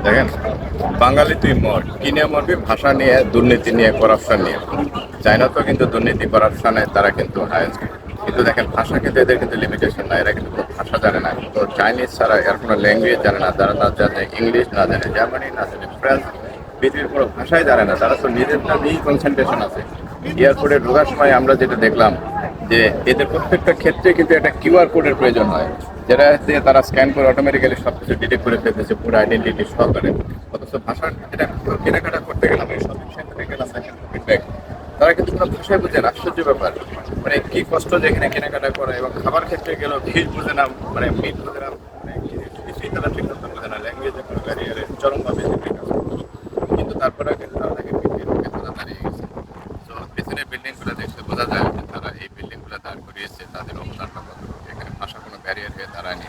দেখেন, বাঙালি তুই মর, কি নিয়ে মরবি? ভাষা নিয়ে, দুর্নীতি নিয়ে, করাপশন নিয়ে। চাইনা তো কিন্তু দুর্নীতি করাপশনে তারা কিন্তু হায়েস্ট। কিন্তু দেখেন, ভাষা কিন্তু এদের কিন্তু লিমিটেশন নাই, এরা কিন্তু কোনো ভাষা জানে না। তো চাইনিজ ছাড়া এর কোনো ল্যাঙ্গুয়েজ জানে না, তারা না জানে ইংলিশ, না জানে জার্মানি, না জানে ফ্রেঞ্চ, পৃথিবীর কোনো ভাষাই জানে না। তারা তো নিজেরটা নিয়েই কনসেন্ট্রেশন আছে। এয়ারপোর্টে ঢোকার সময় আমরা যেটা দেখলাম, যে এদের প্রত্যেকটা ক্ষেত্রে কিন্তু একটা কিউআর কোডের প্রয়োজন হয়, যেটা দিয়ে তারা স্ক্যান করে অটোমেটিক্যালি সব কিছু ডিটেক্ট করে ফেলতেছে, পুরো আইডেন্টিটি সহকারে। অথচ ভাষার যেটা কেনাকাটা করতে গেলাম, এই শপিং সেন্টারে গেলাম, দেখেন ফিডব্যাক, তারা কিন্তু কোনো ভাষায় বুঝে না। আশ্চর্য ব্যাপার, মানে কি কষ্ট যেখানে কেনাকাটা করে। এবং খাবার ক্ষেত্রে গেলেও ফিস বুঝে না, মানে মিট বুঝে না, মানে কিছুই তারা ঠিক মতো বুঝে না। ল্যাঙ্গুয়েজের কোনো ব্যারিয়ারে চরমভাবে কিন্তু তারপরে কিন্তু তারা দেখে তারা দাঁড়িয়ে গেছে। তো পেছনের বিল্ডিং গুলো দেখতে বোঝা যায় যে তারা এই বিল্ডিং গুলো দাঁড় করিয়েছে, তাদের অবদানটা কত। এখানে ভাষা কোনো ব্যারিয়ার হয়ে দাঁড়ায়নি।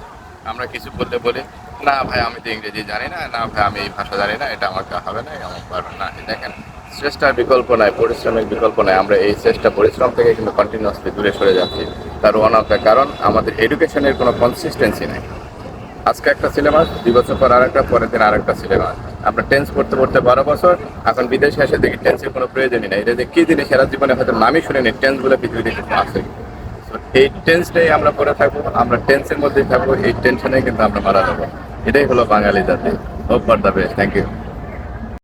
আমরা কিছু বললে বলি, না ভাই আমি তো ইংরেজি জানি না, না ভাই আমি এই ভাষা জানি না, এটা আমার হবে না, আমার পারবে না। দেখেন, চেষ্টার বিকল্প নাই, পরিশ্রমের বিকল্প নাই। আমরা এই চেষ্টা পরিশ্রম থেকে কিন্তু কন্টিনিউয়াসলি দূরে সরে যাচ্ছি। তার ওয়ান অফ দ্য কারণ আমাদের এডুকেশনের কোনো কনসিস্টেন্সি নেই। আজকে একটা সিলেবাস, 2 বছর পর আরেকটা, পরের দিন আরেকটা সিলেবাস। আমরা টেন্স পড়তে পড়তে 12 বছর, এখন বিদেশে এসে দেখি টেন্সের কোনো প্রয়োজনই নেই। এটা যে কী জিনিস এরা জীবনে হয়তো নামই শুনিনি, টেন্সগুলো পৃথিবীতে কিছু আছে। তো এই টেন্সটাই আমরা পড়ে থাকবো, আমরা টেন্সের মধ্যেই থাকবো, এই টেনশনে কিন্তু আমরা মারা যাবো। এটাই হলো বাঙালি জাতি। Hope for the best. Thank you.